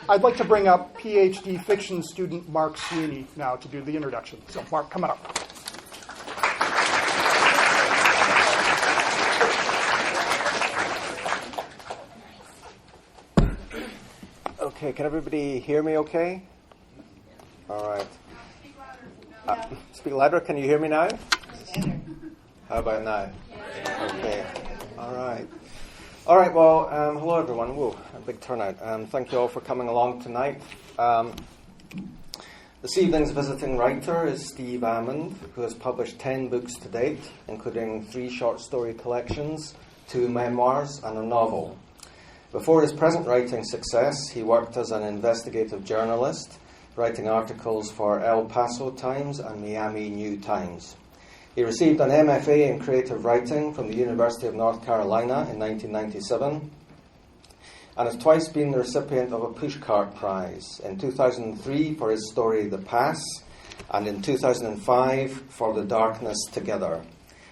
I'd like to bring up PhD fiction student Mark Sweeney now to do the introduction. So, Mark, come on up. Okay, can everybody hear me okay? All right. Speak louder. Can you hear me now? How about now? Okay. All right. All right, well, hello everyone. Whoa, a big turnout. Thank you all for coming along tonight. This evening's visiting writer is Steve Almond, who has published 10 books to date, including 3 short story collections, 2 memoirs, and a novel. Before his present writing success, he worked as an investigative journalist, writing articles for El Paso Times and Miami New Times. He received an MFA in creative writing from the University of North Carolina in 1997 and has twice been the recipient of a Pushcart Prize, in 2003 for his story The Pass and in 2005 for The Darkness Together.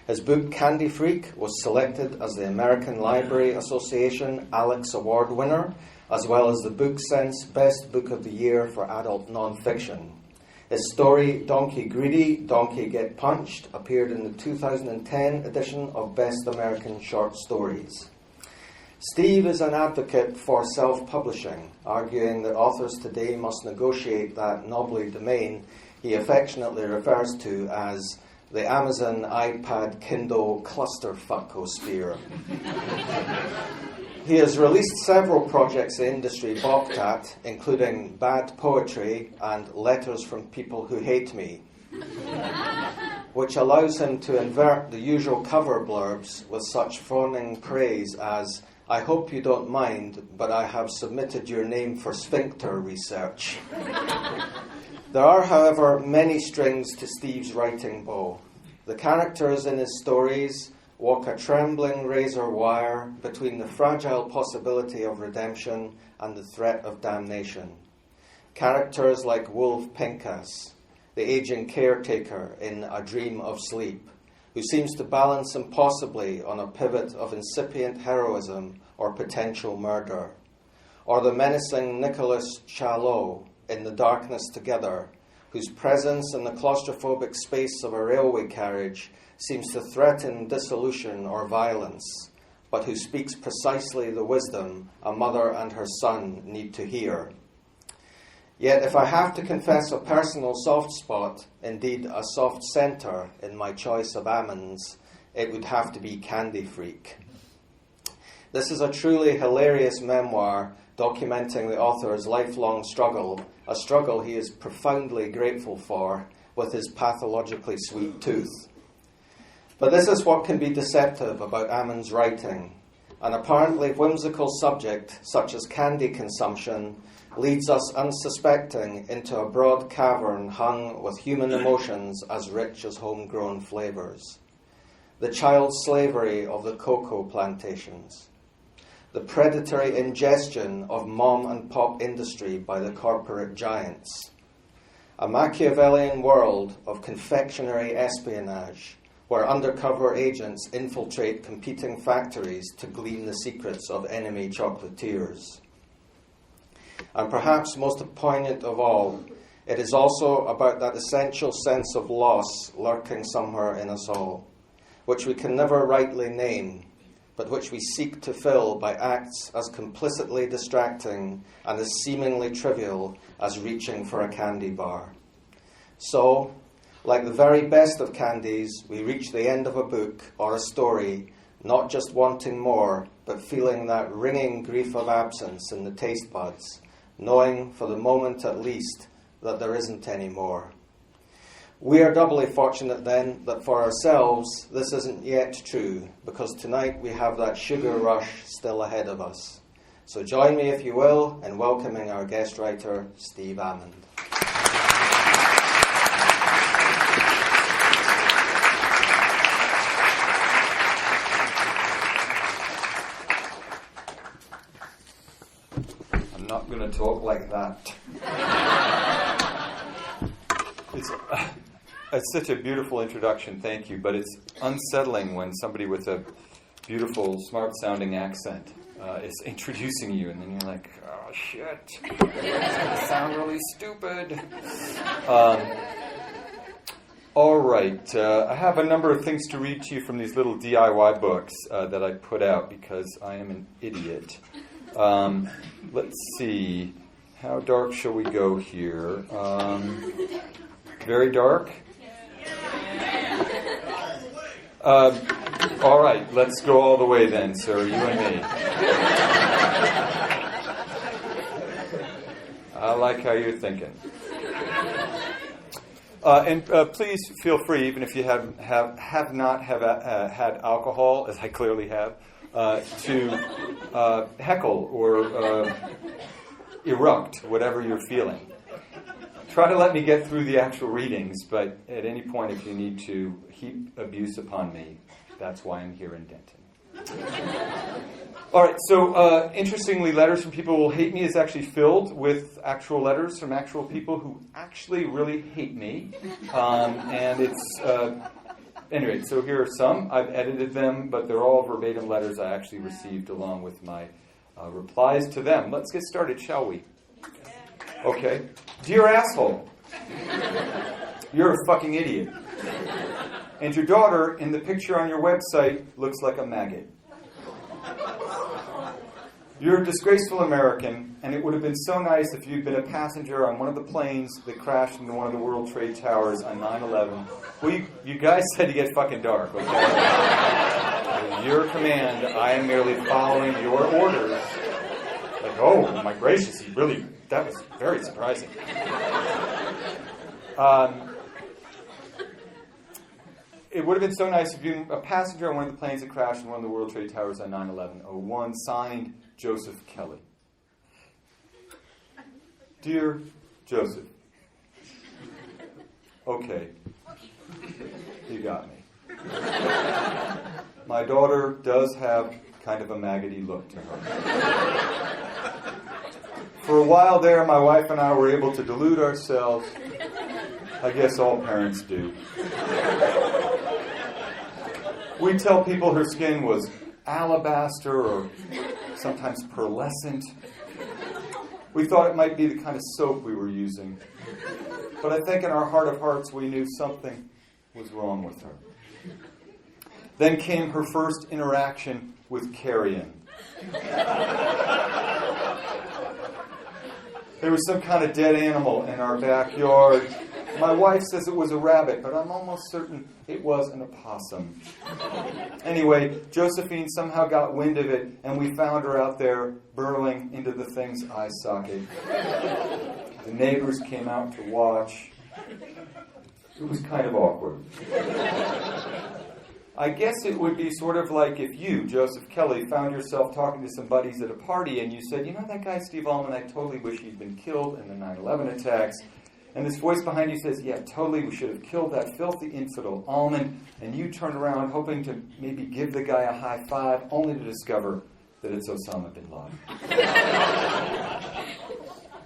His book Candy Freak was selected as the American Library Association Alex Award winner, as well as the Book Sense Best Book of the Year for adult nonfiction. His story Donkey Greedy, Donkey Get Punched appeared in the 2010 edition of Best American Short Stories. Steve is an advocate for self-publishing, arguing that authors today must negotiate that knobbly domain he affectionately refers to as the Amazon iPad Kindle clusterfuckosphere. He has released several projects the industry balked at, including Bad Poetry and Letters from People Who Hate Me, which allows him to invert the usual cover blurbs with such fawning praise as, "I hope you don't mind, but I have submitted your name for sphincter research." There are, however, many strings to Steve's writing bow. The characters in his stories walk a trembling razor wire between the fragile possibility of redemption and the threat of damnation. Characters like Wolf Pincus, the aging caretaker in A Dream of Sleep, who seems to balance impossibly on a pivot of incipient heroism or potential murder, or the menacing Nicholas Chalot in The Darkness Together, whose presence in the claustrophobic space of a railway carriage seems to threaten dissolution or violence, but who speaks precisely the wisdom a mother and her son need to hear. Yet if I have to confess a personal soft spot, indeed a soft centre in my choice of almonds, it would have to be Candy Freak. This is a truly hilarious memoir documenting the author's lifelong struggle, a struggle he is profoundly grateful for, with his pathologically sweet tooth. But this is what can be deceptive about Almond's writing. An apparently whimsical subject, such as candy consumption, leads us unsuspecting into a broad cavern hung with human emotions as rich as homegrown flavours. The child slavery of the cocoa plantations. The predatory ingestion of mom and pop industry by the corporate giants. A Machiavellian world of confectionery espionage, where undercover agents infiltrate competing factories to glean the secrets of enemy chocolatiers. And perhaps most poignant of all, it is also about that essential sense of loss lurking somewhere in us all, which we can never rightly name, but which we seek to fill by acts as complicitly distracting and as seemingly trivial as reaching for a candy bar. So, like the very best of candies, we reach the end of a book or a story, not just wanting more, but feeling that ringing grief of absence in the taste buds, knowing, for the moment at least, that there isn't any more. We are doubly fortunate then that for ourselves this isn't yet true, because tonight we have that sugar rush still ahead of us. So join me, if you will, in welcoming our guest writer, Steve Almond. I'm not going to talk like that. It's such a beautiful introduction, thank you, but it's unsettling when somebody with a beautiful, smart-sounding accent is introducing you, and then you're like, oh shit, it's going to sound really stupid. All right, I have a number of things to read to you from these little DIY books that I put out because I am an idiot. Let's see, how dark shall we go here? Very dark? All right, let's go all the way then, sir, you and me. I like how you're thinking. And please feel free, even if you have not had alcohol, as I clearly have, to heckle or erupt, whatever you're feeling. Try to let me get through the actual readings, but at any point if you need to heap abuse upon me, that's why I'm here in Denton. All right, so interestingly, Letters from People Who Hate Me is actually filled with actual letters from actual people who actually really hate me. And it's, anyway, so here are some. I've edited them, but they're all verbatim letters I actually received along with my replies to them. Let's get started, shall we? Okay. Dear asshole, you're a fucking idiot. And your daughter in the picture on your website looks like a maggot. You're a disgraceful American, and it would have been so nice if you'd been a passenger on one of the planes that crashed into one of the World Trade Towers on 9/11. Well, you guys said to get fucking dark, okay? At your command, I am merely following your orders. Like, oh, my gracious, that was very surprising. It would have been so nice if you were a passenger on one of the planes that crashed in one of the World Trade Towers on 9/11. Signed, Joseph Kelly. Dear Joseph. Okay. You got me. My daughter does have kind of a maggoty look to her. For a while there, my wife and I were able to delude ourselves. I guess all parents do. We tell people her skin was alabaster or sometimes pearlescent. We thought it might be the kind of soap we were using. But I think in our heart of hearts we knew something was wrong with her. Then came her first interaction with carrion. There was some kind of dead animal in our backyard. My wife says it was a rabbit, but I'm almost certain it was an opossum. Anyway, Josephine somehow got wind of it, and we found her out there burrowing into the thing's eye socket. The neighbors came out to watch. It was kind of awkward. I guess it would be sort of like if you, Joseph Kelly, found yourself talking to some buddies at a party and you said, you know that guy Steve Almond, I totally wish he'd been killed in the 9/11 attacks. And this voice behind you says, yeah, totally, we should have killed that filthy infidel Almond. And you turn around hoping to maybe give the guy a high five, only to discover that it's Osama bin Laden.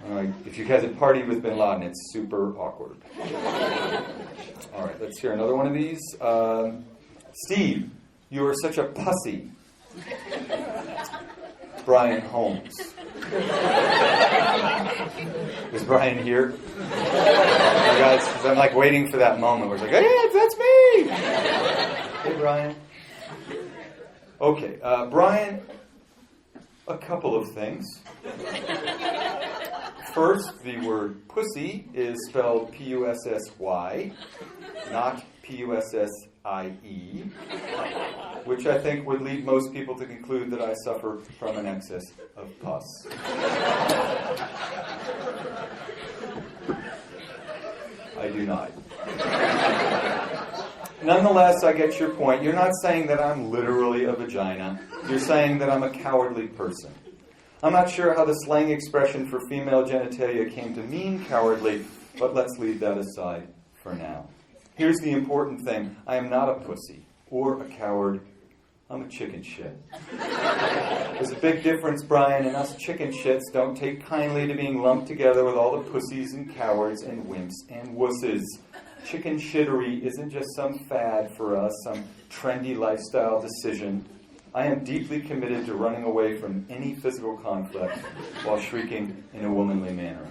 All right, if you guys have partied with bin Laden, it's super awkward. All right, let's hear another one of these. Steve, you are such a pussy. Brian Holmes. Is Brian here? You guys, 'cause I'm like waiting for that moment where it's like, hey, that's me! Hey, Brian. Okay, Brian, a couple of things. First, the word pussy is spelled P-U-S-S-Y, not P-U-S-S-I-E, which I think would lead most people to conclude that I suffer from an excess of pus. I do not. Nonetheless, I get your point. You're not saying that I'm literally a vagina. You're saying that I'm a cowardly person. I'm not sure how the slang expression for female genitalia came to mean cowardly, but let's leave that aside for now. Here's the important thing. I am not a pussy or a coward. I'm a chicken shit. There's a big difference, Brian, and us chicken shits don't take kindly to being lumped together with all the pussies and cowards and wimps and wusses. Chicken shittery isn't just some fad for us, some trendy lifestyle decision. I am deeply committed to running away from any physical conflict while shrieking in a womanly manner.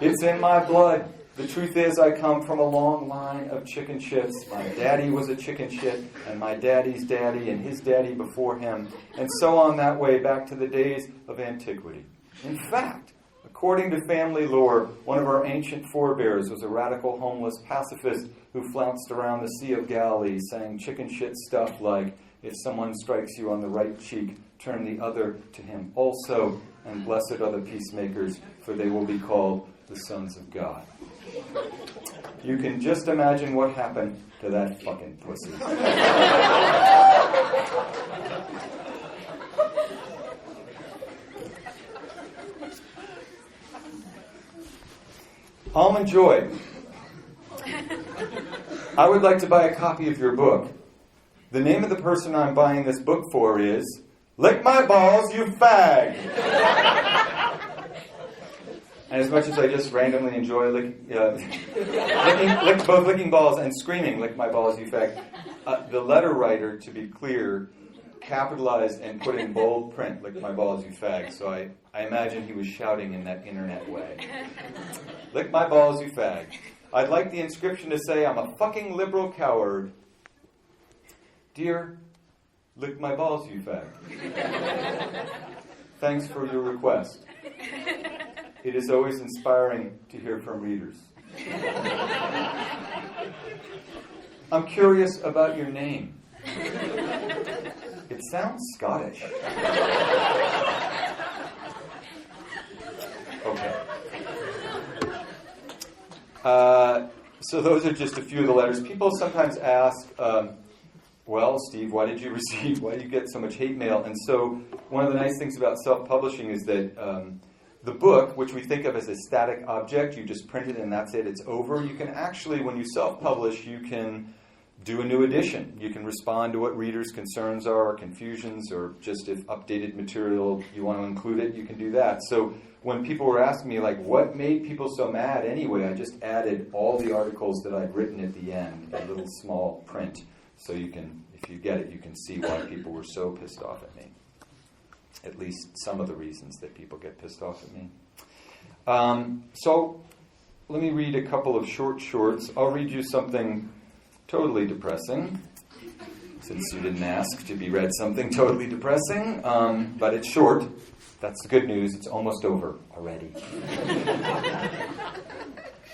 It's in my blood. The truth is, I come from a long line of chicken shits. My daddy was a chicken shit, and my daddy's daddy, and his daddy before him, and so on that way back to the days of antiquity. In fact, according to family lore, one of our ancient forebears was a radical homeless pacifist who flounced around the Sea of Galilee saying chicken shit stuff like, if someone strikes you on the right cheek, turn the other to him also, and blessed are the peacemakers, for they will be called the sons of God. You can just imagine what happened to that fucking pussy. Almond Joy. I would like to buy a copy of your book. The name of the person I'm buying this book for is Lick My Balls, You Fag! And as much as I just randomly enjoy both licking balls and screaming, lick my balls, you fag, the letter writer, to be clear, capitalized and put in bold print, lick my balls, you fag. So I imagine he was shouting in that internet way. Lick my balls, you fag. I'd like the inscription to say, I'm a fucking liberal coward. Dear, lick my balls, you fag. Thanks for your request. It is always inspiring to hear from readers. I'm curious about your name. It sounds Scottish. Okay. So those are just a few of the letters. People sometimes ask, well, Steve, why did you get so much hate mail? And so one of the nice things about self-publishing is that the book, which we think of as a static object, you just print it and that's it, it's over. You can actually, when you self-publish, you can do a new edition. You can respond to what readers' concerns are, or confusions, or just if updated material, you want to include it, you can do that. So when people were asking me, like, what made people so mad anyway, I just added all the articles that I'd written at the end, a little small print. So you can, if you get it, you can see why people were so pissed off at me. At least some of the reasons that people get pissed off at me. So let me read a couple of shorts. I'll read you something totally depressing, since you didn't ask to be read something totally depressing, but it's short. That's the good news. It's almost over already.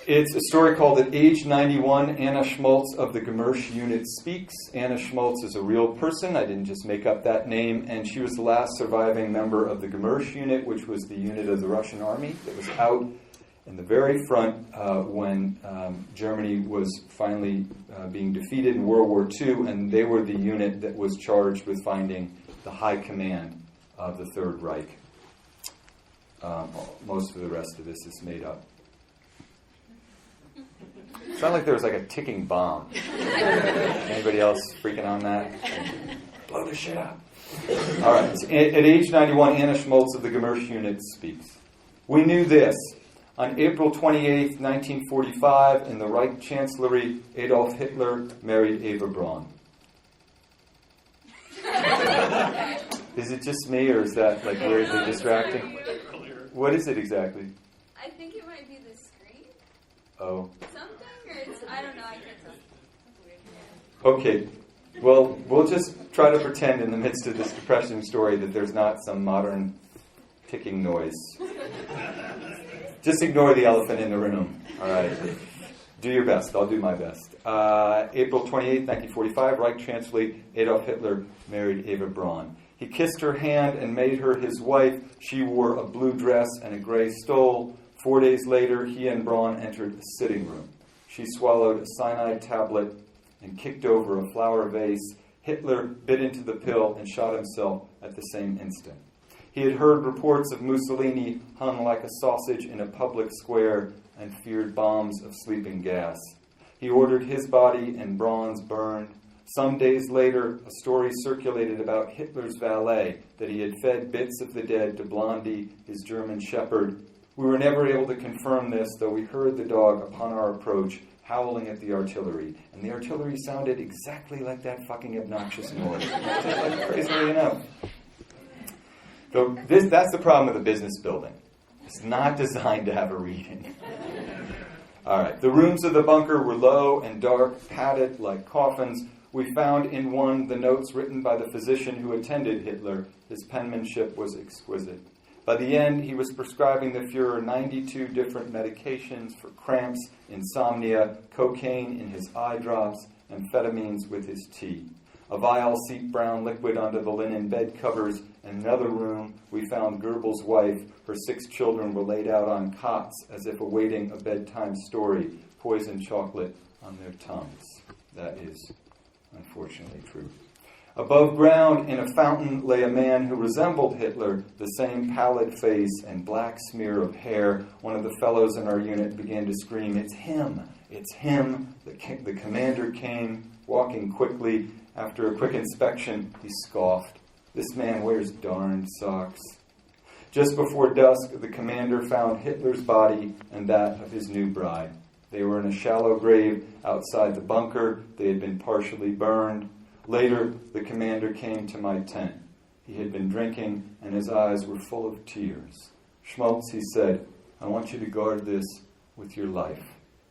It's a story called At Age 91, Anna Schmaltz of the Gemersh Unit Speaks. Anna Schmaltz is a real person. I didn't just make up that name. And she was the last surviving member of the Gemersh Unit, which was the unit of the Russian army that was out in the very front when Germany was finally being defeated in World War II. And they were the unit that was charged with finding the high command of the Third Reich. Most of the rest of this is made up. It sounded like there was like a ticking bomb. Anybody else freaking on that? Blow the shit up. All right. At age 91, Anna Schmaltz of the Gemersh Unit speaks. We knew this. On April 28, 1945, in the Reich Chancellery, Adolf Hitler married Eva Braun. Is it just me, or is that like weirdly distracting? What is it exactly? I think it might be the screen. Oh. Something, or it's, I don't know, I can't tell. Okay. Well, we'll just try to pretend in the midst of this depressing story that there's not some modern ticking noise. Just ignore the elephant in the room. All right. Do your best. I'll do my best. April 28, 1945, Reich Chancellor Adolf Hitler married Eva Braun. He kissed her hand and made her his wife. She wore a blue dress and a gray stole. 4 days later, he and Braun entered a sitting room. She swallowed a cyanide tablet and kicked over a flower vase. Hitler bit into the pill and shot himself at the same instant. He had heard reports of Mussolini hung like a sausage in a public square and feared bombs of sleeping gas. He ordered his body and Braun's burned. Some days later, a story circulated about Hitler's valet, that he had fed bits of the dead to Blondie, his German shepherd, We were never able to confirm this, though we heard the dog upon our approach howling at the artillery. And the artillery sounded exactly like that fucking obnoxious noise. Like, crazily enough. So that's the problem with a business building. It's not designed to have a reading. All right. The rooms of the bunker were low and dark, padded like coffins. We found in one the notes written by the physician who attended Hitler. His penmanship was exquisite. By the end, he was prescribing the Fuhrer 92 different medications for cramps, insomnia, cocaine in his eye drops, amphetamines with his tea. A vial seeped brown liquid onto the linen bed covers. In another room, we found Goebbels' wife. Her 6 children were laid out on cots as if awaiting a bedtime story, poisoned chocolate on their tongues. That is unfortunately true. Above ground, in a fountain, lay a man who resembled Hitler, the same pallid face and black smear of hair. One of the fellows in our unit began to scream, "It's him! It's him!" The commander came, walking quickly. After a quick inspection, he scoffed. "This man wears darned socks." Just before dusk, the commander found Hitler's body and that of his new bride. They were in a shallow grave outside the bunker. They had been partially burned. Later, the commander came to my tent. He had been drinking, and his eyes were full of tears. "Schmaltz," he said, "I want you to guard this with your life."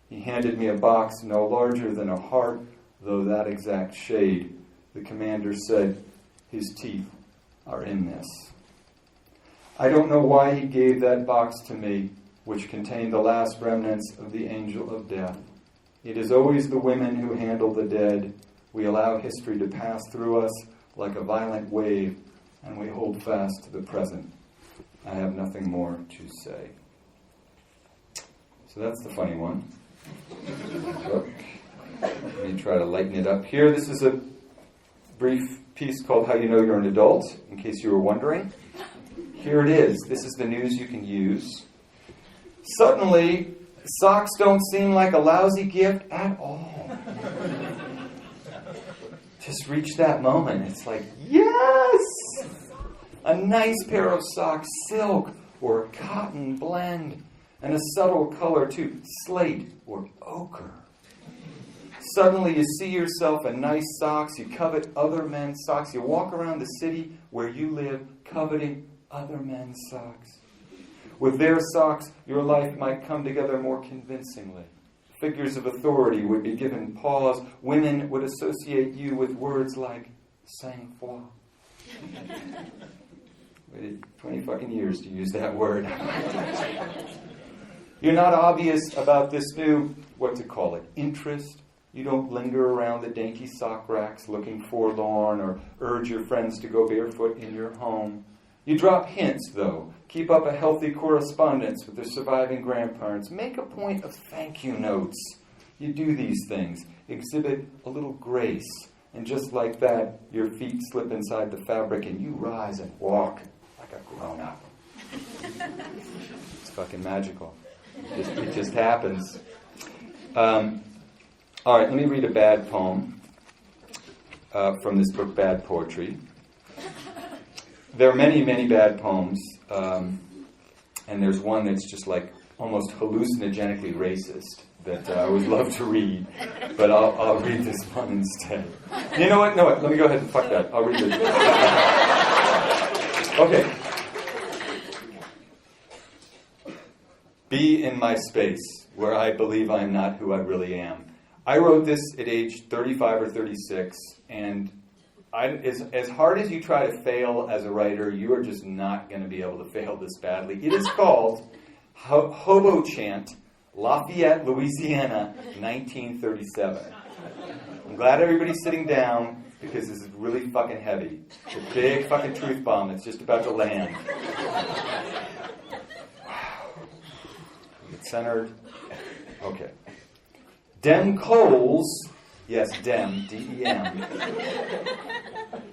He handed me a box no larger than a heart, though that exact shade. The commander said, "His teeth are in this." I don't know why he gave that box to me, which contained the last remnants of the angel of death. It is always the women who handle the dead. We allow history to pass through us like a violent wave, and we hold fast to the present. I have nothing more to say. So that's the funny one. Let me try to lighten it up here. This is a brief piece called How You Know You're an Adult, in case you were wondering. Here it is. This is the news you can use. Suddenly, socks don't seem like a lousy gift at all. Just reach that moment. It's like, yes! A nice pair of socks, silk or cotton blend, and a subtle color too, slate or ochre. Suddenly you see yourself in nice socks, you covet other men's socks, you walk around the city where you live coveting other men's socks. With their socks, your life might come together more convincingly. Figures of authority would be given pause. Women would associate you with words like sang-froid. Waited 20 fucking years to use that word. You're not obvious about this new, what to call it, interest. You don't linger around the dainty sock racks looking forlorn or urge your friends to go barefoot in your home. You drop hints, though. Keep up a healthy correspondence with the surviving grandparents. Make a point of thank you notes. You do these things. Exhibit a little grace. And just like that, your feet slip inside the fabric and you rise and walk like a grown-up. It's fucking magical. It just happens. All right, let me read a bad poem from this book, Bad Poetry. There are many, many bad poems, and there's one that's just like almost hallucinogenically racist that I would love to read, but I'll read this one instead. You know what? No, let me go ahead and fuck that. I'll read it. Okay. Be in my space, where I believe I am not who I really am. I wrote this at age 35 or 36, and as hard as you try to fail as a writer, you are just not going to be able to fail this badly. It is called Hobo Chant, Lafayette, Louisiana, 1937. I'm glad everybody's sitting down because this is really fucking heavy. It's a big fucking truth bomb that's just about to land. Get centered. Okay. Dem coals, yes, dem, D-E-M.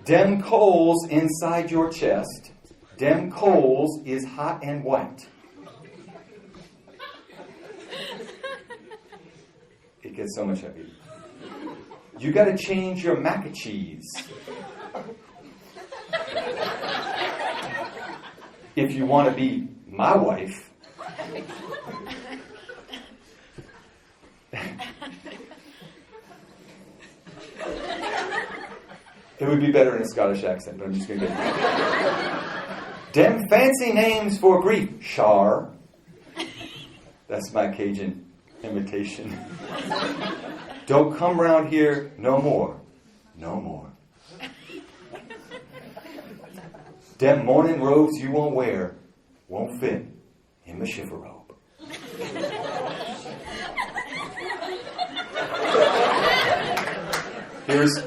Dem coals inside your chest. Dem coals is hot and white. It gets so much heavier. You got to change your mac and cheese. If you want to be my wife. It would be better in a Scottish accent, but I'm just going to get it. Dem fancy names for grief. Shar. That's my Cajun imitation. Don't come round here no more. No more. Dem morning robes you won't wear won't fit in my shiver robe.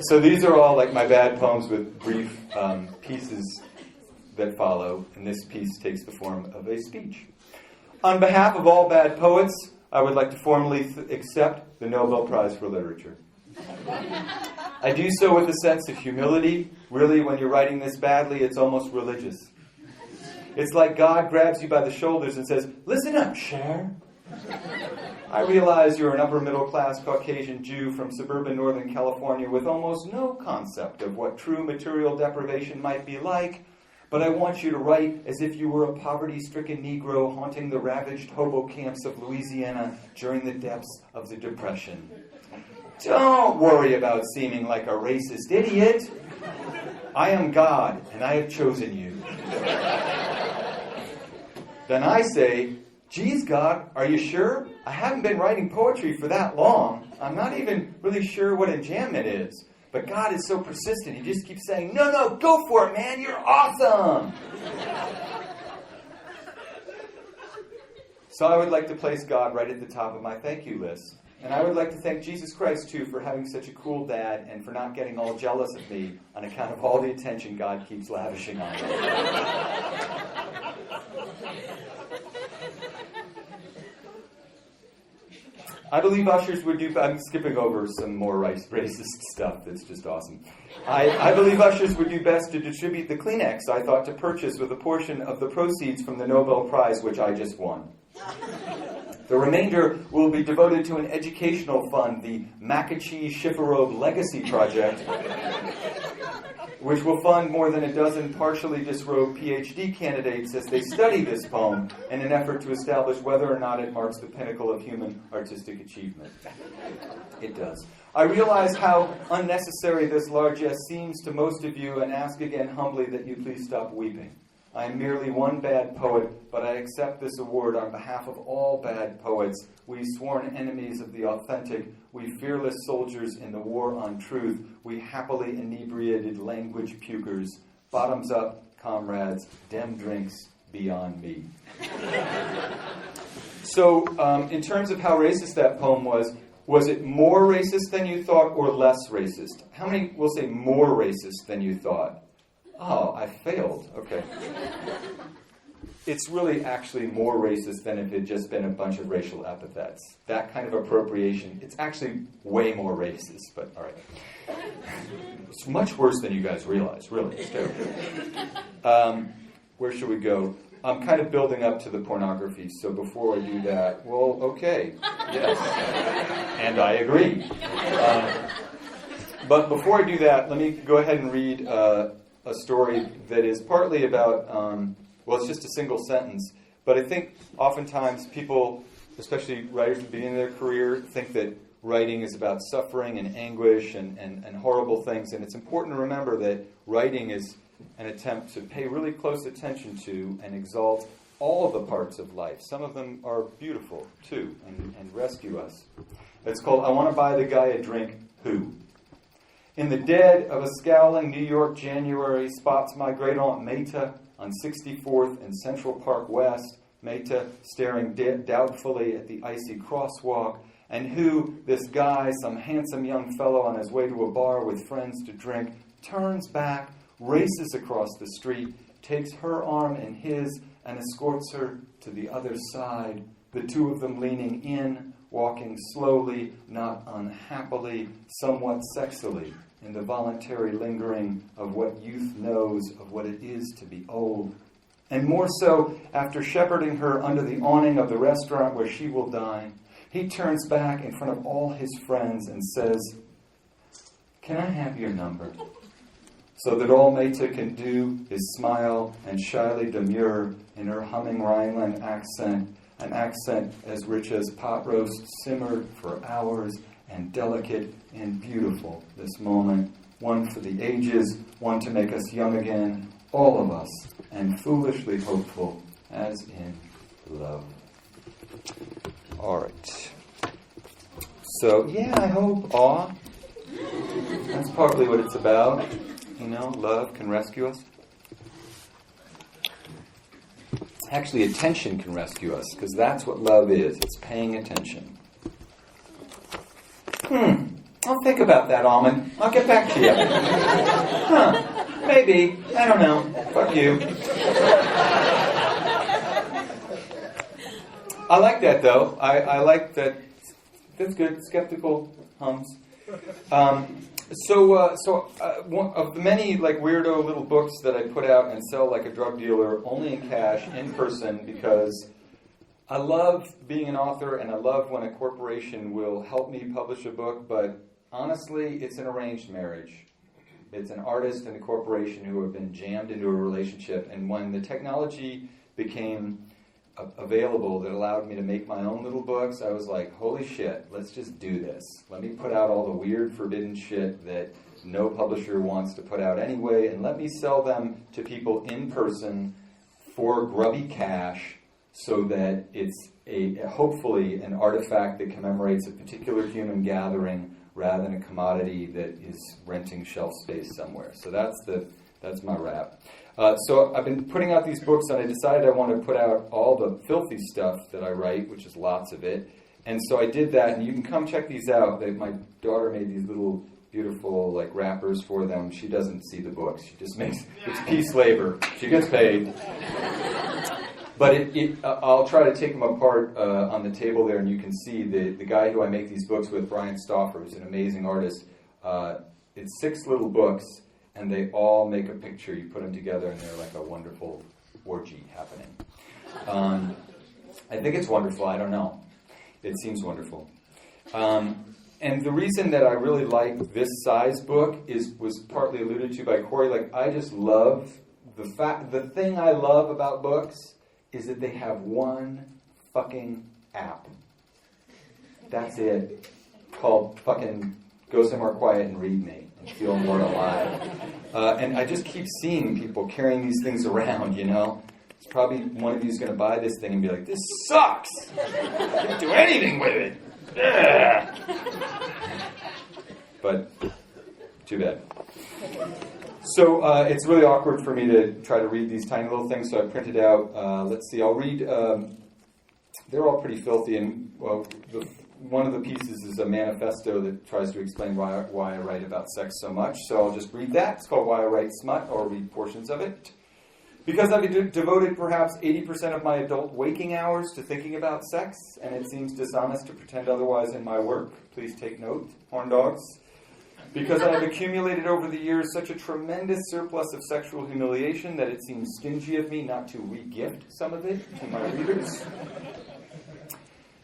So these are all like my bad poems with brief pieces that follow, and this piece takes the form of a speech. On behalf of all bad poets, I would like to formally accept the Nobel Prize for Literature. I do so with a sense of humility. Really, when you're writing this badly, it's almost religious. It's like God grabs you by the shoulders and says, "Listen up, Cher. I realize you're an upper-middle-class Caucasian Jew from suburban Northern California with almost no concept of what true material deprivation might be like, but I want you to write as if you were a poverty-stricken Negro haunting the ravaged hobo camps of Louisiana during the depths of the Depression. Don't worry about seeming like a racist idiot. I am God, and I have chosen you." Then I say, "Geez, God, are you sure? I haven't been writing poetry for that long. I'm not even really sure what enjambment is. But God is so persistent. He just keeps saying, no, go for it, man. You're awesome." So I would like to place God right at the top of my thank you list. And I would like to thank Jesus Christ, too, for having such a cool dad and for not getting all jealous of me on account of all the attention God keeps lavishing on me. I believe ushers would do... I'm skipping over some more racist stuff that's just awesome. I believe ushers would do best to distribute the Kleenex I thought to purchase with a portion of the proceeds from the Nobel Prize, which I just won. The remainder will be devoted to an educational fund, the Macachee Shifarobe Legacy Project, which will fund more than a dozen partially disrobed PhD candidates as they study this poem in an effort to establish whether or not it marks the pinnacle of human artistic achievement. It does. I realize how unnecessary this largesse seems to most of you and ask again humbly that you please stop weeping. I am merely one bad poet, but I accept this award on behalf of all bad poets, we sworn enemies of the authentic, we fearless soldiers in the war on truth, we happily inebriated language pukers, bottoms up, comrades, dem drinks beyond me. So, in terms of how racist that poem was it more racist than you thought or less racist? How many will say more racist than you thought? Oh, I failed. Okay. It's really actually more racist than if it had just been a bunch of racial epithets. That kind of appropriation, it's actually way more racist, but all right. It's much worse than you guys realize, really. It's terrible. Where should we go? I'm kind of building up to the pornography, so before I do that, well, okay, yes. And I agree. But before I do that, let me go ahead and read a story that is partly about, well, it's just a single sentence, but I think oftentimes people, especially writers at the beginning of their career, think that writing is about suffering and anguish and horrible things, and it's important to remember that writing is an attempt to pay really close attention to and exalt all of the parts of life. Some of them are beautiful, too, and rescue us. It's called I Want to Buy the Guy a Drink, Who? In the dead of a scowling New York January spots my great-aunt Meta on 64th and Central Park West, Meta staring doubtfully at the icy crosswalk, and who, this guy, some handsome young fellow on his way to a bar with friends to drink, turns back, races across the street, takes her arm in his, and escorts her to the other side, the two of them leaning in, walking slowly, not unhappily, somewhat sexily, in the voluntary lingering of what youth knows of what it is to be old. And more so, after shepherding her under the awning of the restaurant where she will dine, he turns back in front of all his friends and says, "Can I have your number?" So that all Meta can do is smile and shyly demur in her humming Rhineland accent, an accent as rich as pot roast simmered for hours, and delicate and beautiful this moment, one for the ages, one to make us young again, all of us, and foolishly hopeful, as in love. All right. So, yeah, I hope awe. That's partly what it's about. You know, love can rescue us. Actually, attention can rescue us, because that's what love is. It's paying attention. I'll think about that, Almond. I'll get back to you. Maybe. I don't know. Fuck you. I like that, though. I like that. That's good. Skeptical hums. One of the many like weirdo little books that I put out and sell like a drug dealer, only in cash, in person, because I love being an author and I love when a corporation will help me publish a book, but honestly, it's an arranged marriage. It's an artist and a corporation who have been jammed into a relationship, and when the technology became available that allowed me to make my own little books, I was like, holy shit, let's just do this. Let me put out all the weird, forbidden shit that no publisher wants to put out anyway, and let me sell them to people in person for grubby cash so that it's hopefully an artifact that commemorates a particular human gathering rather than a commodity that is renting shelf space somewhere. So that's my rap. So I've been putting out these books, and I decided I want to put out all the filthy stuff that I write, which is lots of it. And so I did that, and you can come check these out. My daughter made these little beautiful like wrappers for them. She doesn't see the books. She just makes, it's piece labor. She gets paid. But I'll try to take them apart on the table there, and you can see the guy who I make these books with, Brian Stauffer, who's an amazing artist. It's 6 little books, and they all make a picture. You put them together, and they're like a wonderful orgy happening. I think it's wonderful. I don't know. It seems wonderful. And the reason that I really like this size book was partly alluded to by Corey. Like, I just love the thing I love about books is that they have one fucking app. That's it. Called fucking Go Somewhere Quiet and Read Me and Feel More Alive. And I just keep seeing people carrying these things around, you know. It's probably one of you is going to buy this thing and be like, this sucks. I can't do anything with it. Ugh. But too bad. So it's really awkward for me to try to read these tiny little things, so I printed out, let's see, I'll read, they're all pretty filthy, and well, one of the pieces is a manifesto that tries to explain why I write about sex so much, so I'll just read that. It's called Why I Write Smut, or read portions of it. Because I've devoted perhaps 80% of my adult waking hours to thinking about sex, and it seems dishonest to pretend otherwise in my work. Please take note, horn dogs. Because I have accumulated over the years such a tremendous surplus of sexual humiliation that it seems stingy of me not to re-gift some of it to my readers.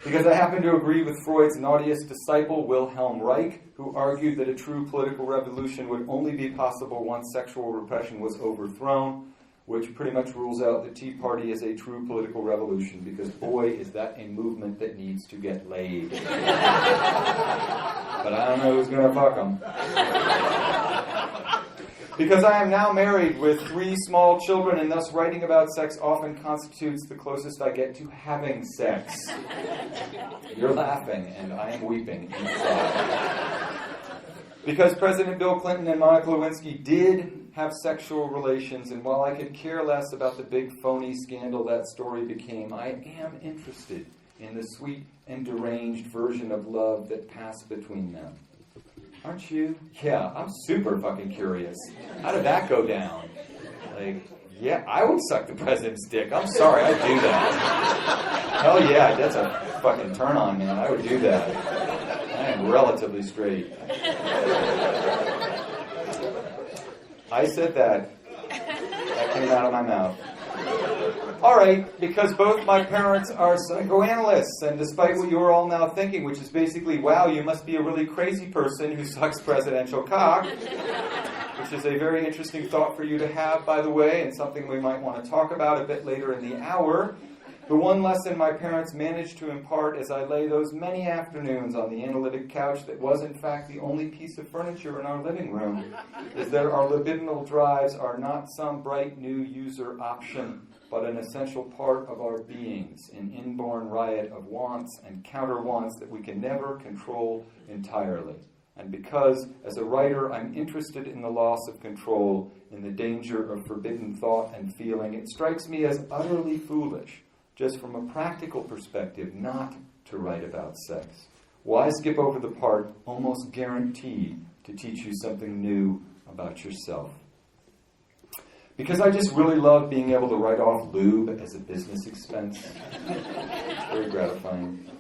Because I happen to agree with Freud's naughtiest disciple, Wilhelm Reich, who argued that a true political revolution would only be possible once sexual repression was overthrown, which pretty much rules out the Tea Party as a true political revolution, because boy, is that a movement that needs to get laid. But I don't know who's going to fuck them. Because I am now married with 3 small children, and thus writing about sex often constitutes the closest I get to having sex. You're laughing, and I am weeping inside. Because President Bill Clinton and Monica Lewinsky did have sexual relations, and while I could care less about the big phony scandal that story became, I am interested in the sweet and deranged version of love that passed between them. Aren't you? Yeah, I'm super fucking curious. How did that go down? Like, yeah, I would suck the president's dick. I'm sorry, I'd do that. Hell yeah, that's a fucking turn on, man. I would do that. I am relatively straight. I said that. That came out of my mouth. All right, because both my parents are psychoanalysts, and despite what you're all now thinking, which is basically, wow, you must be a really crazy person who sucks presidential cock, which is a very interesting thought for you to have, by the way, and something we might want to talk about a bit later in the hour. The one lesson my parents managed to impart as I lay those many afternoons on the analytic couch that was in fact the only piece of furniture in our living room is that our libidinal drives are not some bright new user option, but an essential part of our beings, an inborn riot of wants and counter-wants that we can never control entirely. And because, as a writer, I'm interested in the loss of control, in the danger of forbidden thought and feeling, it strikes me as utterly foolish, just from a practical perspective, not to write about sex. Why skip over the part almost guaranteed to teach you something new about yourself? Because I just really love being able to write off lube as a business expense. It's very gratifying.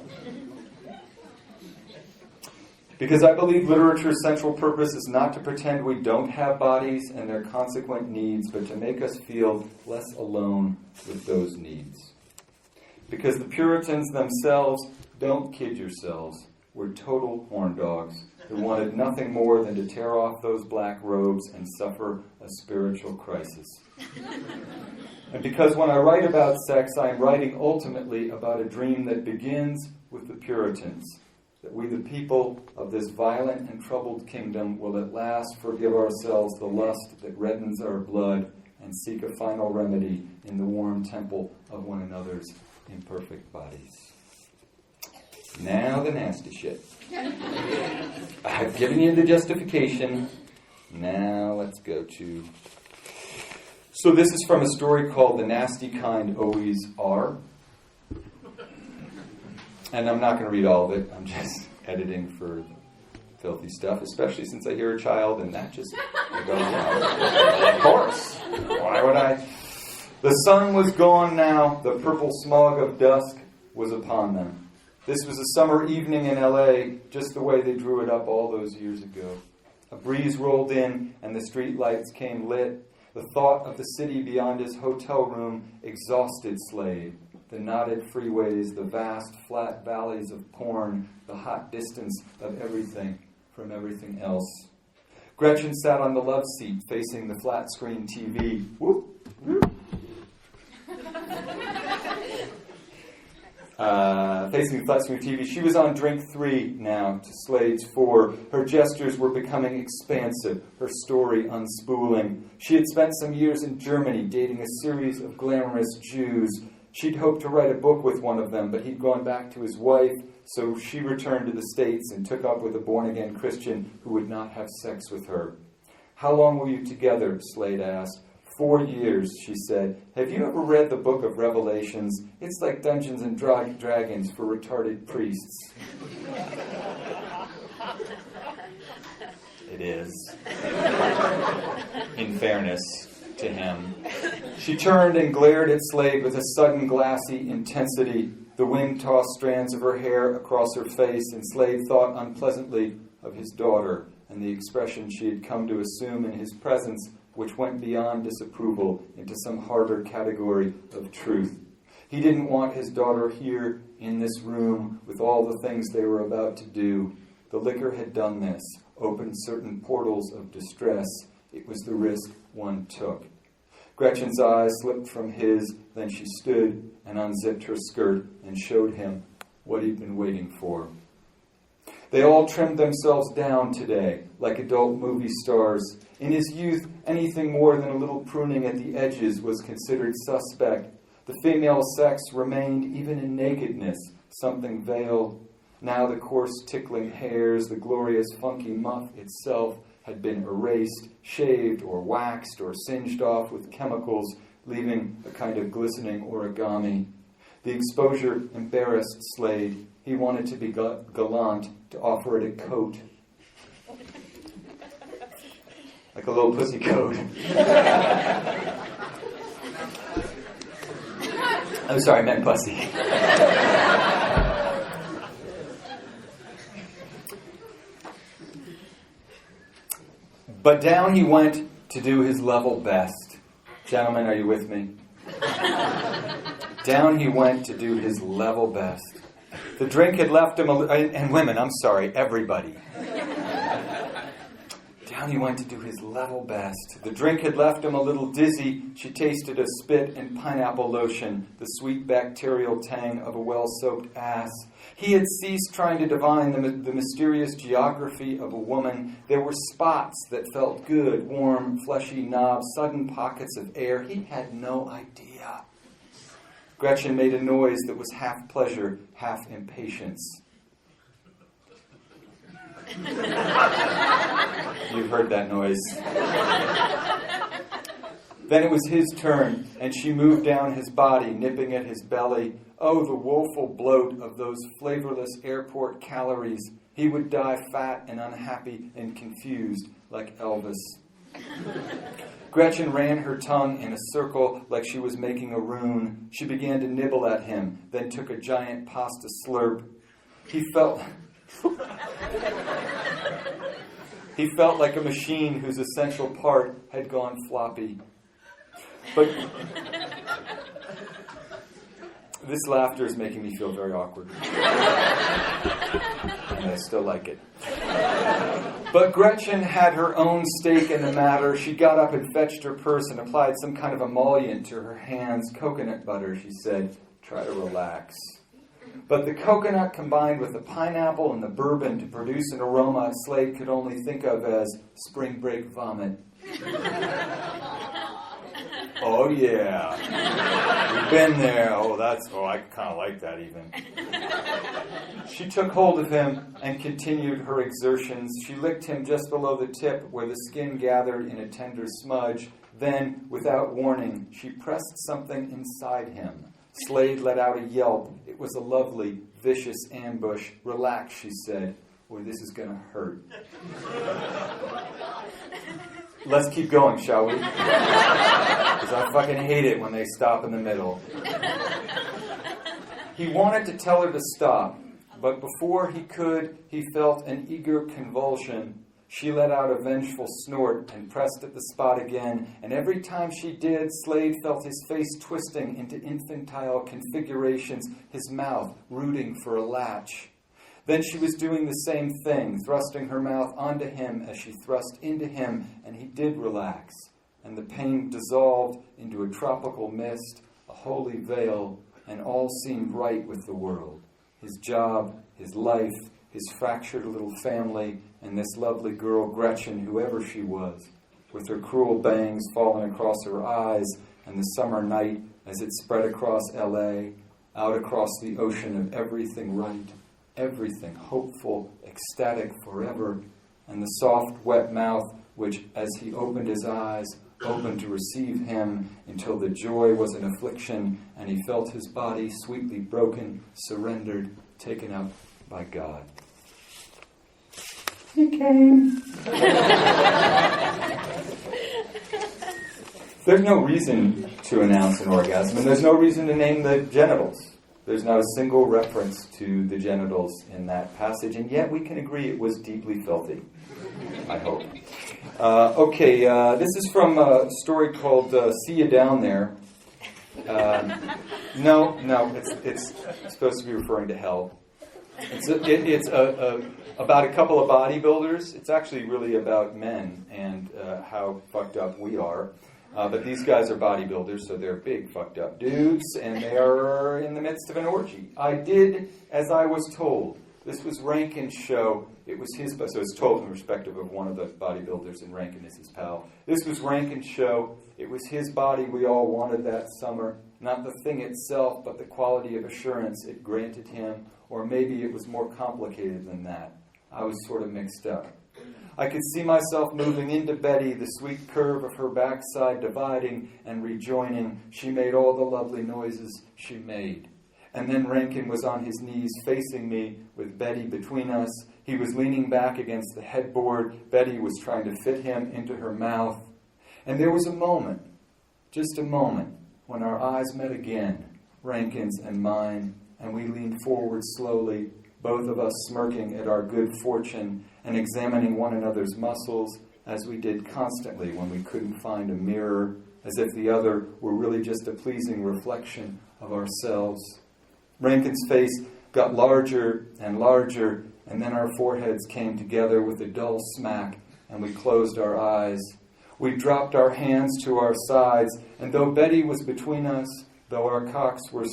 Because I believe literature's central purpose is not to pretend we don't have bodies and their consequent needs, but to make us feel less alone with those needs. Because the Puritans themselves, don't kid yourselves, were total horn dogs who wanted nothing more than to tear off those black robes and suffer a spiritual crisis. And because when I write about sex, I am writing ultimately about a dream that begins with the Puritans, that we, the people of this violent and troubled kingdom, will at last forgive ourselves the lust that reddens our blood and seek a final remedy in the warm temple of one another's imperfect bodies. Now the nasty shit. I've given you the justification. Now let's go to... So this is from a story called The Nasty Kind Always Are. And I'm not going to read all of it. I'm just editing for filthy stuff, especially since I hear a child and that just... I go, wow, of course. Why would I? The sun was gone now. The purple smog of dusk was upon them. This was a summer evening in L.A., just the way they drew it up all those years ago. A breeze rolled in and the street lights came lit. The thought of the city beyond his hotel room exhausted Slade. The knotted freeways, the vast flat valleys of porn, the hot distance of everything from everything else. Gretchen sat on the love seat facing the flat screen TV. Whoop, whoop. Facing the flat screen TV. She was on drink 3 now to Slade's 4. Her gestures were becoming expansive, her story unspooling. She had spent some years in Germany dating a series of glamorous Jews. She'd hoped to write a book with one of them, but he'd gone back to his wife, so she returned to the States and took up with a born-again Christian who would not have sex with her. "How long were you together?" Slade asked. 4 years, she said. "Have you ever read the book of Revelations? It's like Dungeons and Dragons for retarded priests." It is. In fairness to him. She turned and glared at Slade with a sudden glassy intensity. The wind tossed strands of her hair across her face, and Slade thought unpleasantly of his daughter and the expression she had come to assume in his presence, which went beyond disapproval into some harder category of truth. He didn't want his daughter here in this room with all the things they were about to do. The liquor had done this, opened certain portals of distress. It was the risk one took. Gretchen's eyes slipped from his, then she stood and unzipped her skirt and showed him what he'd been waiting for. They all trimmed themselves down today, like adult movie stars. In his youth, anything more than a little pruning at the edges was considered suspect. The female sex remained, even in nakedness, something veiled. Now the coarse tickling hairs, the glorious funky muff itself, had been erased, shaved or waxed or singed off with chemicals, leaving a kind of glistening origami. The exposure embarrassed Slade. He wanted to be gallant, to offer it a coat. Like a little pussy coat. I'm sorry, I meant pussy. But down he went to do his level best. Gentlemen, are you with me? Down he went to do his level best. The drink had left him, and women, I'm sorry, everybody. Down he went to do his level best. The drink had left him a little dizzy. She tasted a spit and pineapple lotion, the sweet bacterial tang of a well-soaked ass. He had ceased trying to divine the mysterious geography of a woman. There were spots that felt good, warm, fleshy knobs, sudden pockets of air. He had no idea. Gretchen made a noise that was half pleasure, half impatience. You've heard that noise. Then it was his turn, and she moved down his body, nipping at his belly. Oh, the woeful bloat of those flavorless airport calories. He would die fat and unhappy and confused, like Elvis. Gretchen ran her tongue in a circle like she was making a rune. She began to nibble at him, then took a giant pasta slurp. He felt like a machine whose essential part had gone floppy. But this laughter is making me feel very awkward. And I still like it. But Gretchen had her own stake in the matter. She got up and fetched her purse and applied some kind of emollient to her hands. Coconut butter, she said. Try to relax. But the coconut combined with the pineapple and the bourbon to produce an aroma Slade could only think of as spring break vomit. Oh yeah, we've been there. I kind of like that even. She took hold of him and continued her exertions. She licked him just below the tip where the skin gathered in a tender smudge. Then, without warning, she pressed something inside him. Slade let out a yelp. It was a lovely, vicious ambush. Relax, she said. Boy, this is going to hurt. Let's keep going, shall we? Because I fucking hate it when they stop in the middle. He wanted to tell her to stop, but before he could, he felt an eager convulsion. She let out a vengeful snort and pressed at the spot again, and every time she did, Slade felt his face twisting into infantile configurations, his mouth rooting for a latch. Then she was doing the same thing, thrusting her mouth onto him as she thrust into him, and he did relax, and the pain dissolved into a tropical mist, a holy veil, and all seemed right with the world. His job, his life, his fractured little family, and this lovely girl, Gretchen, whoever she was, with her cruel bangs falling across her eyes, and the summer night as it spread across L.A., out across the ocean of everything right, everything hopeful, ecstatic forever, and the soft, wet mouth which, as he opened his eyes, opened to receive him until the joy was an affliction, and he felt his body sweetly broken, surrendered, taken up by God. He came. There's no reason to announce an orgasm, and there's no reason to name the genitals. There's not a single reference to the genitals in that passage, and yet we can agree it was deeply filthy, I hope. This is from a story called See You Down There. No, it's supposed to be referring to hell. It's about a couple of bodybuilders. It's actually really about men and how fucked up we are. But these guys are bodybuilders, so they're big fucked up dudes, and they are in the midst of an orgy. I did as I was told. This was Rankin's show. It was his, so it's told in respect of one of the bodybuilders, and Rankin is his pal. This was Rankin's show. It was his body we all wanted that summer. Not the thing itself, but the quality of assurance it granted him. Or maybe it was more complicated than that. I was sort of mixed up. I could see myself moving into Betty, the sweet curve of her backside dividing and rejoining. She made all the lovely noises she made. And then Rankin was on his knees facing me with Betty between us. He was leaning back against the headboard. Betty was trying to fit him into her mouth. And there was a moment, just a moment, when our eyes met again, Rankin's and mine, and we leaned forward slowly, both of us smirking at our good fortune and examining one another's muscles, as we did constantly when we couldn't find a mirror, as if the other were really just a pleasing reflection of ourselves. Rankin's face got larger and larger, and then our foreheads came together with a dull smack, and we closed our eyes. We dropped our hands to our sides, and though Betty was between us, though our cocks were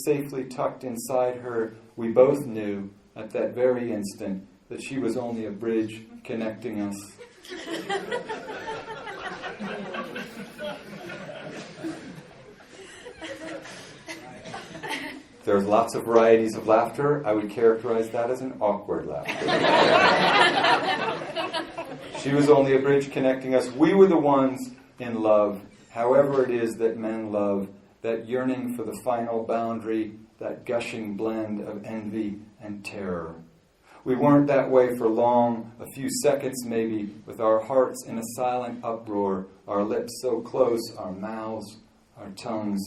safely tucked inside her, we both knew at that very instant that she was only a bridge connecting us. There's lots of varieties of laughter. I would characterize that as an awkward laughter. She was only a bridge connecting us. We were the ones in love, however it is that men love, that yearning for the final boundary, that gushing blend of envy and terror. We weren't that way for long, a few seconds maybe, with our hearts in a silent uproar, our lips so close, our mouths, our tongues.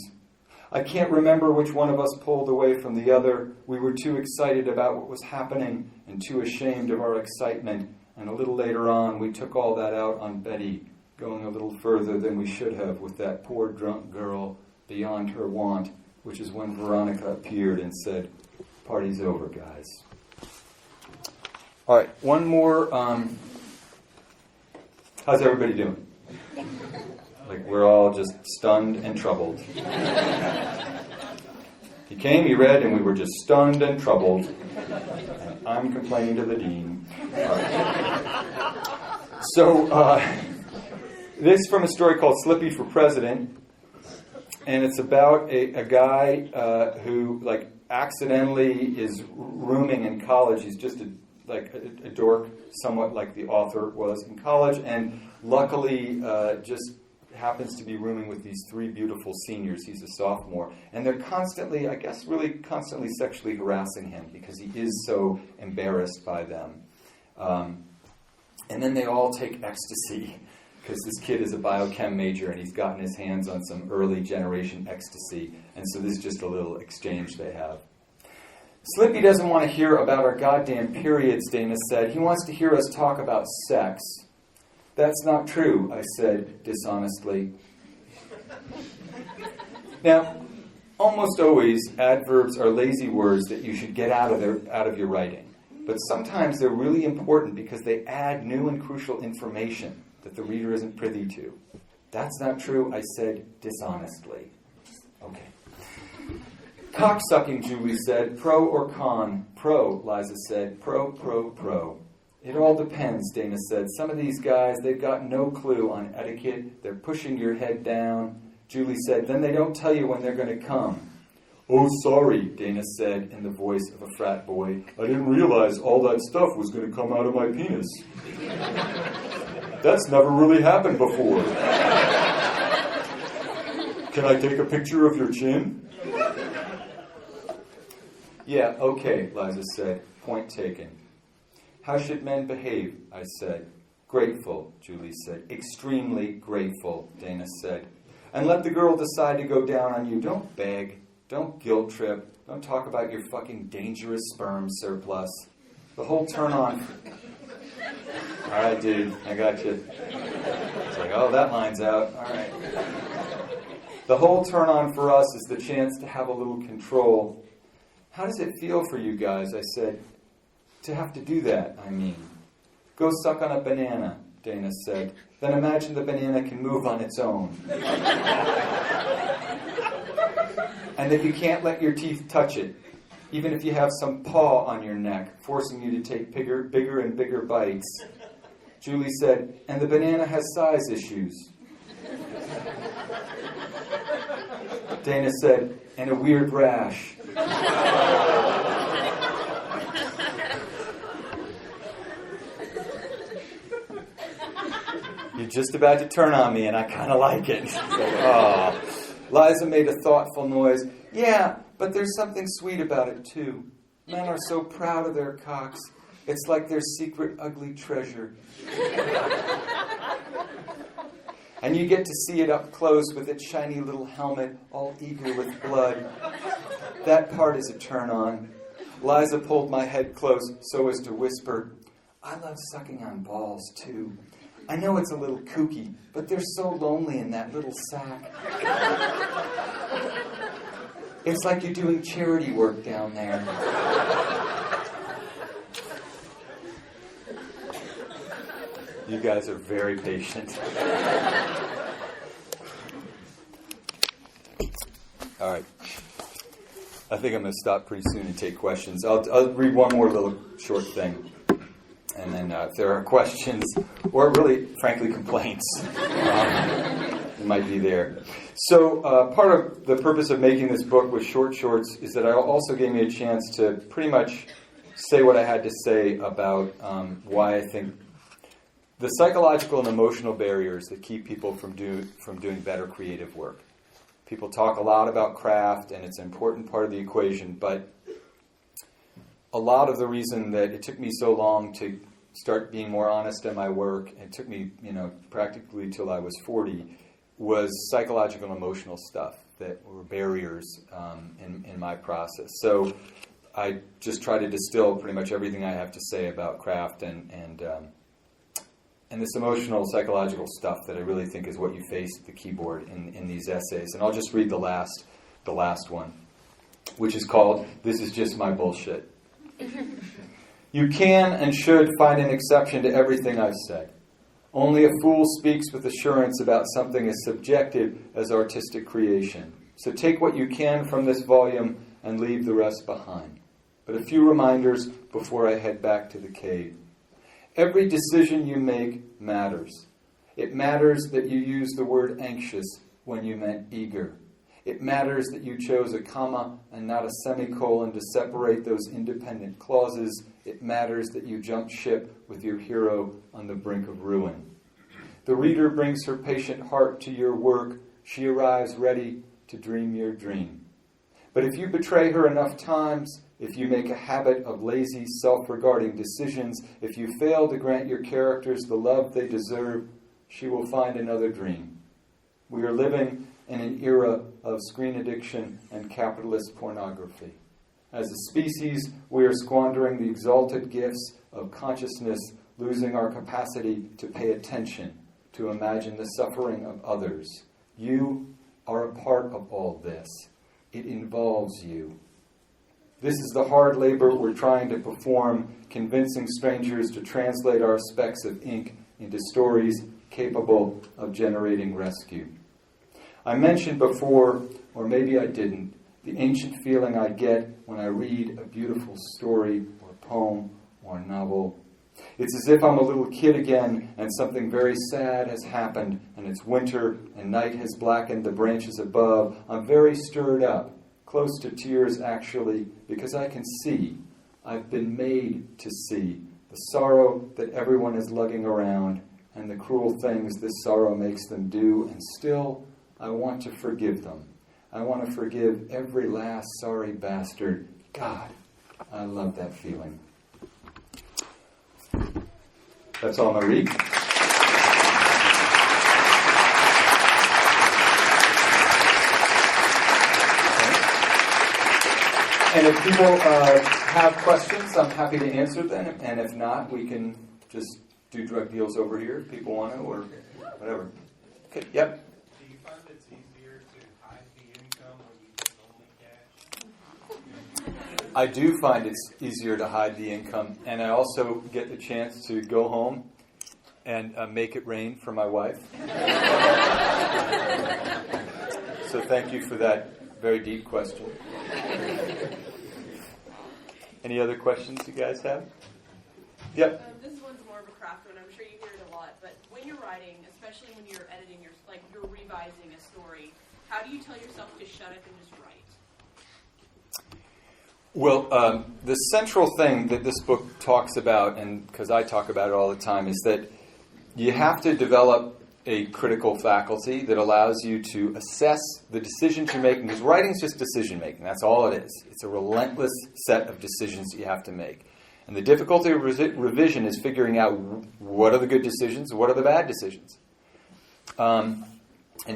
I can't remember which one of us pulled away from the other. We were too excited about what was happening and too ashamed of our excitement. And a little later on, we took all that out on Betty, going a little further than we should have with that poor drunk girl beyond her want, which is when Veronica appeared and said, "Party's over, guys." All right, one more. How's everybody doing? Like we're all just stunned and troubled. He came, he read, and we were just stunned and troubled. And I'm complaining to the dean. All right. So, this is from a story called Slippy for President. And it's about a guy who, like, accidentally is rooming in college. He's just a dork, somewhat like the author was in college. And luckily, just happens to be rooming with these three beautiful seniors. He's a sophomore. And they're constantly, I guess, really constantly sexually harassing him because he is so embarrassed by them. And then they all take ecstasy because this kid is a biochem major and he's gotten his hands on some early generation ecstasy. And so this is just a little exchange they have. Slippy doesn't want to hear about our goddamn periods, Dana said. He wants to hear us talk about sex. That's not true, I said dishonestly. Now, almost always adverbs are lazy words that you should get out of your writing. But sometimes they're really important because they add new and crucial information that the reader isn't privy to. That's not true, I said dishonestly. Okay. Cocksucking, Julie said. Pro or con? Pro, Liza said. Pro. It all depends, Dana said. Some of these guys, they've got no clue on etiquette. They're pushing your head down. Julie said, then they don't tell you when they're going to come. Oh, sorry, Dana said in the voice of a frat boy. I didn't realize all that stuff was going to come out of my penis. That's never really happened before. Can I take a picture of your chin? Yeah, okay, Liza said. Point taken. How should men behave? I said. Grateful, Julie said. Extremely grateful, Dana said. And let the girl decide to go down on you. Don't beg. Don't guilt trip. Don't talk about your fucking dangerous sperm surplus. The whole turn on. All right, dude, I got you. It's like, oh, that line's out. All right. The whole turn on for us is the chance to have a little control. How does it feel for you guys? I said. To have to do that, I mean. Go suck on a banana, Dana said. Then imagine the banana can move on its own. And that you can't let your teeth touch it, even if you have some paw on your neck, forcing you to take bigger and bigger bites. Julie said, and the banana has size issues. Dana said, and a weird rash. You're just about to turn on me, and I kind of like it. Like, oh. Liza made a thoughtful noise. Yeah, but there's something sweet about it, too. Men are so proud of their cocks. It's like their secret ugly treasure. And you get to see it up close with its shiny little helmet, all eager with blood. That part is a turn on. Liza pulled my head close so as to whisper, I love sucking on balls, too. I know it's a little kooky, but they're so lonely in that little sack. It's like you're doing charity work down there. You guys are very patient. All right. I think I'm going to stop pretty soon and take questions. I'll read one more little short thing. And then if there are questions, or really, frankly, complaints, it might be there. So part of the purpose of making this book with short shorts is that it also gave me a chance to pretty much say what I had to say about why I think the psychological and emotional barriers that keep people from doing better creative work. People talk a lot about craft, and it's an important part of the equation, but a lot of the reason that it took me so long to start being more honest in my work, it took me, practically till I was 40, was psychological and emotional stuff that were barriers in my process. So I just try to distill pretty much everything I have to say about craft and this emotional, psychological stuff that I really think is what you face at the keyboard in these essays. And I'll just read the last one, which is called, "This is Just My Bullshit." You can and should find an exception to everything I've said. Only a fool speaks with assurance about something as subjective as artistic creation. So take what you can from this volume and leave the rest behind. But a few reminders before I head back to the cave. Every decision you make matters. It matters that you use the word anxious when you meant eager. It matters that you chose a comma and not a semicolon to separate those independent clauses. It matters that you jumped ship with your hero on the brink of ruin. The reader brings her patient heart to your work. She arrives ready to dream your dream. But if you betray her enough times, if you make a habit of lazy, self-regarding decisions, if you fail to grant your characters the love they deserve, she will find another dream. We are living in an era of screen addiction and capitalist pornography. As a species, we are squandering the exalted gifts of consciousness, losing our capacity to pay attention, to imagine the suffering of others. You are a part of all this. It involves you. This is the hard labor we're trying to perform, convincing strangers to translate our specks of ink into stories capable of generating rescue. I mentioned before, or maybe I didn't, the ancient feeling I get when I read a beautiful story or poem or novel. It's as if I'm a little kid again and something very sad has happened and it's winter and night has blackened the branches above. I'm very stirred up, close to tears actually, because I can see, I've been made to see, the sorrow that everyone is lugging around and the cruel things this sorrow makes them do, and still I want to forgive them. I want to forgive every last sorry bastard. God, I love that feeling. That's all I'm going to read. And if people have questions, I'm happy to answer them. And if not, we can just do drug deals over here if people want to, or whatever. Okay, yep. Do you find it's easier to hide the income when you get only cash? I do find it's easier to hide the income, and I also get the chance to go home and make it rain for my wife. So thank you for that very deep question. Any other questions you guys have? Yep. This one's more of a craft one. I'm sure you hear it a lot. But when you're writing, especially when you're editing, you're revising a story, how do you tell yourself to shut up and just write? Well, the central thing that this book talks about, and because I talk about it all the time, is that you have to develop a critical faculty that allows you to assess the decisions you're making. Because writing is just decision making. That's all it is. It's a relentless set of decisions that you have to make. And the difficulty of revision is figuring out what are the good decisions, what are the bad decisions, and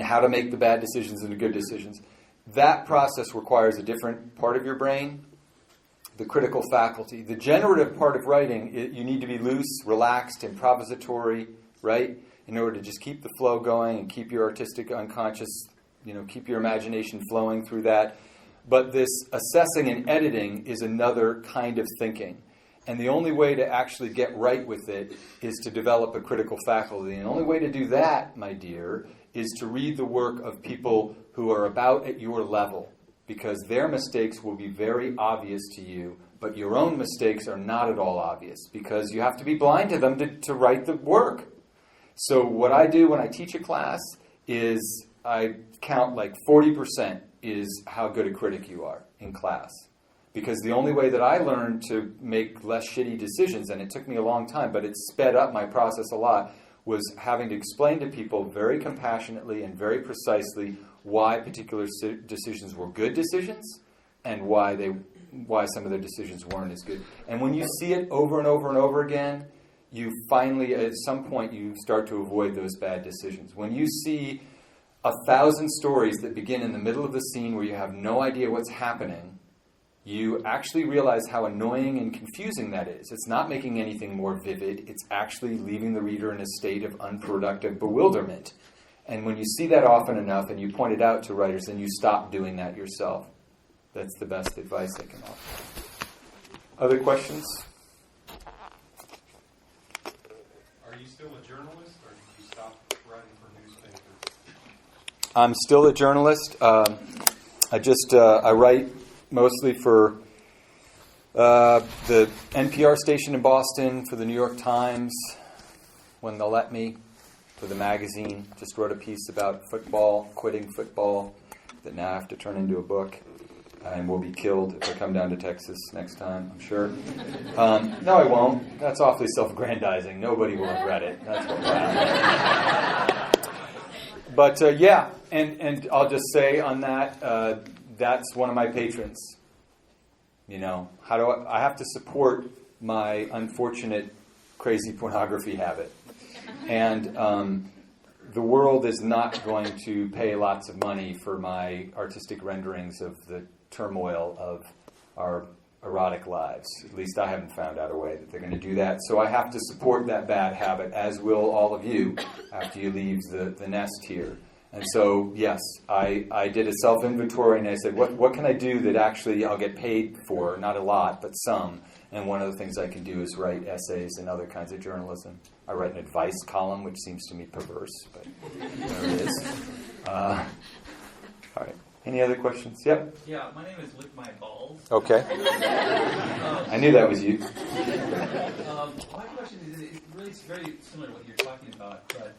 how to make the bad decisions into good decisions. That process requires a different part of your brain, the critical faculty. The generative part of writing, you need to be loose, relaxed, improvisatory, right? In order to just keep the flow going and keep your artistic unconscious, keep your imagination flowing through that. But this assessing and editing is another kind of thinking. And the only way to actually get right with it is to develop a critical faculty. And the only way to do that, my dear, is to read the work of people who are about at your level, because their mistakes will be very obvious to you, but your own mistakes are not at all obvious, because you have to be blind to them to write the work. So what I do when I teach a class is I count like 40% is how good a critic you are in class. Because the only way that I learned to make less shitty decisions, and it took me a long time, but it sped up my process a lot, was having to explain to people very compassionately and very precisely why particular decisions were good decisions and why some of their decisions weren't as good. And when you see it over and over and over again, you finally, at some point, you start to avoid those bad decisions. When you see 1,000 stories that begin in the middle of the scene where you have no idea what's happening, you actually realize how annoying and confusing that is. It's not making anything more vivid. It's actually leaving the reader in a state of unproductive bewilderment. And when you see that often enough and you point it out to writers, then you stop doing that yourself. That's the best advice I can offer. Other questions? Are you still a journalist, or did you stop writing for newspapers? I'm still a journalist. I write mostly for the NPR station in Boston, for the New York Times, when they'll let me, for the magazine. Just wrote a piece about football, quitting football, that now I have to turn into a book, and will be killed if I come down to Texas next time, I'm sure. No, I won't. That's awfully self-aggrandizing. Nobody will have read it. That's what will happen. But yeah, and I'll just say on that, that's one of my patrons. You know, how do I have to support my unfortunate crazy pornography habit. And the world is not going to pay lots of money for my artistic renderings of the turmoil of our erotic lives. At least I haven't found out a way that they're going to do that. So I have to support that bad habit, as will all of you, after you leave the nest here. And so, yes, I did a self-inventory, and I said, what can I do that actually I'll get paid for? Not a lot, but some. And one of the things I can do is write essays and other kinds of journalism. I write an advice column, which seems to me perverse, but there it is. All right. Any other questions? Yep. Yeah, my name is Lick My Balls. Okay. I knew that was you. My question is very similar to what you're talking about, but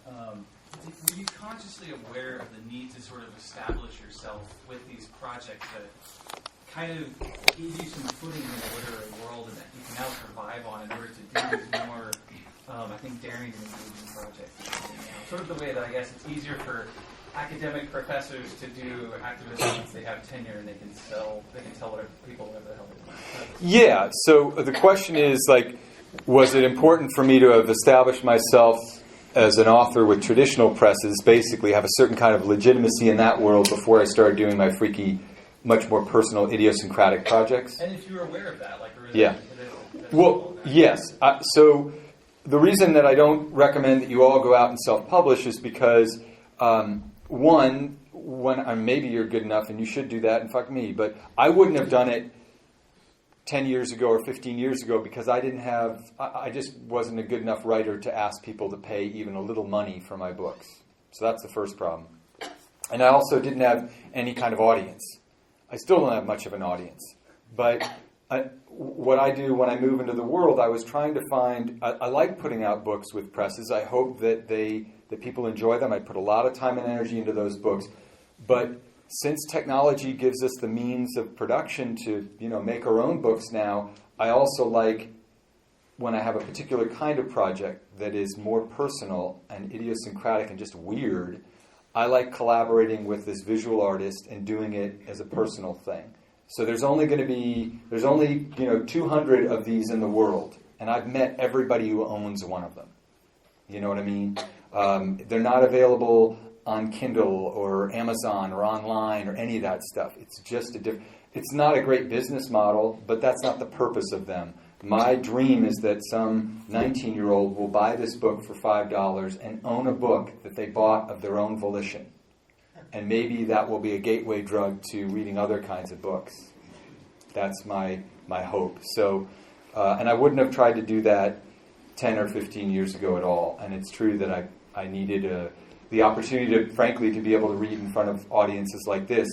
were you consciously aware of the need to sort of establish yourself with these projects that kind of gave you some footing in the literary world and that you can now survive on in order to do these more, I think, daring and engaging projects? Sort of the way that I guess it's easier for academic professors to do activism once they have tenure and they can tell whatever people whatever the hell they want. Yeah, so the question is, like, was it important for me to have established myself as an author with traditional presses, basically have a certain kind of legitimacy in that world before I started doing my freaky, much more personal, idiosyncratic projects? And if you were aware of that, like, or yeah. Well, yes. So the reason that I don't recommend that you all go out and self-publish is because, one, when maybe you're good enough and you should do that, and fuck me, but I wouldn't have done it 10 years ago or 15 years ago because I just wasn't a good enough writer to ask people to pay even a little money for my books. So that's the first problem. And I also didn't have any kind of audience. I still don't have much of an audience. But what I do when I move into the world, I was trying to find, I like putting out books with presses. I hope that people enjoy them. I put a lot of time and energy into those books. But since technology gives us the means of production to, make our own books now, I also like, when I have a particular kind of project that is more personal and idiosyncratic and just weird, I like collaborating with this visual artist and doing it as a personal thing. So there's only 200 of these in the world, and I've met everybody who owns one of them. You know what I mean? They're not available on Kindle or Amazon or online or any of that stuff. It's just it's not a great business model, but that's not the purpose of them. My dream is that some 19-year-old will buy this book for $5 and own a book that they bought of their own volition. And maybe that will be a gateway drug to reading other kinds of books. That's my hope. So And I wouldn't have tried to do that 10 or 15 years ago at all. And it's true that I needed the opportunity to, frankly, to be able to read in front of audiences like this.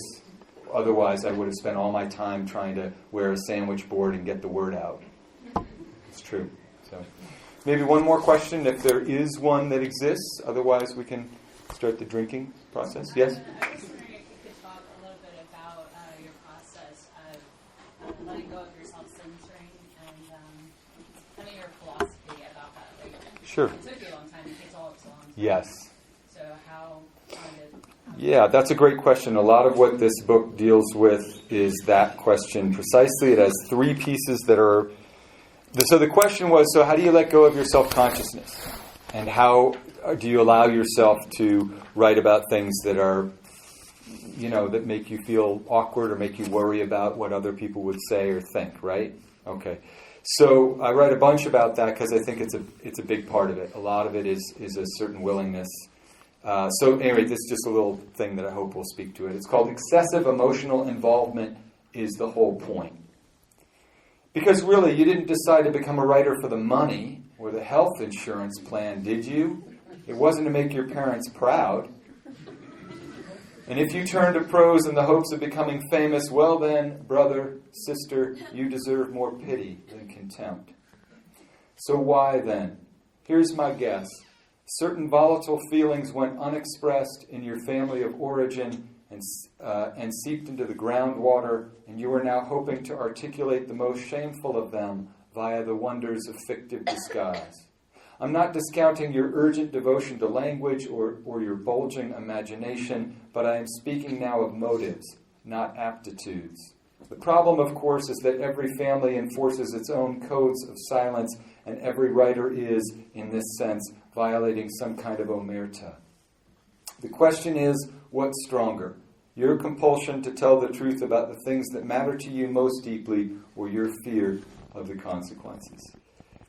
Otherwise, I would have spent all my time trying to wear a sandwich board and get the word out. It's true. So, maybe one more question, if there is one that exists. Otherwise, we can start the drinking process. Yes? I was wondering if you could talk a little bit about your process of letting go of your self-censoring and kind of your philosophy about that. Like, Sure. it took you a long time. It takes all of us a long time. Yes. So how Yeah, that's a great question. A lot of what this book deals with is that question precisely. It has three pieces that are... So the question was, so how do you let go of your self-consciousness? And how do you allow yourself to write about things that are, that make you feel awkward or make you worry about what other people would say or think, right? Okay. So I write a bunch about that because I think it's a big part of it. A lot of it is a certain willingness. So anyway, this is just a little thing that I hope will speak to it. It's called excessive emotional involvement is the whole point. Because really, you didn't decide to become a writer for the money or the health insurance plan, did you? It wasn't to make your parents proud. And if you turn to prose in the hopes of becoming famous, well then, brother, sister, you deserve more pity than contempt. So why then? Here's my guess. Certain volatile feelings went unexpressed in your family of origin and seeped into the groundwater, and you are now hoping to articulate the most shameful of them via the wonders of fictive disguise. I'm not discounting your urgent devotion to language or your bulging imagination, but I am speaking now of motives, not aptitudes. The problem, of course, is that every family enforces its own codes of silence, and every writer is, in this sense, violating some kind of omerta. The question is, what's stronger? Your compulsion to tell the truth about the things that matter to you most deeply, or your fear of the consequences?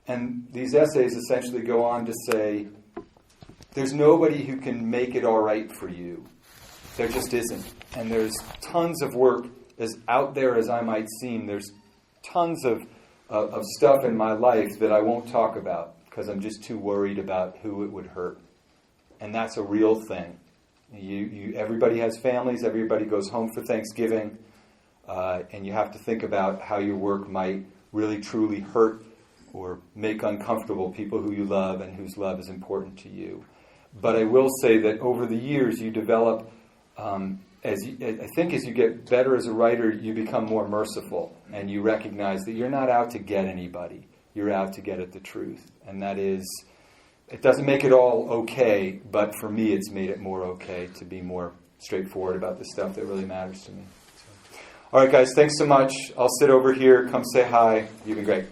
And these essays essentially go on to say, there's nobody who can make it all right for you. There just isn't. And there's tons of work, as out there as I might seem, there's tons of stuff in my life that I won't talk about because I'm just too worried about who it would hurt. And that's a real thing. Everybody has families, everybody goes home for Thanksgiving, and you have to think about how your work might really truly hurt or make uncomfortable people who you love and whose love is important to you. But I will say that over the years you develop, I think as you get better as a writer, you become more merciful and you recognize that you're not out to get anybody. You're out to get at the truth. And that is, it doesn't make it all okay, but for me it's made it more okay to be more straightforward about the stuff that really matters to me. So. All right, guys, thanks so much. I'll sit over here. Come say hi. You've been great.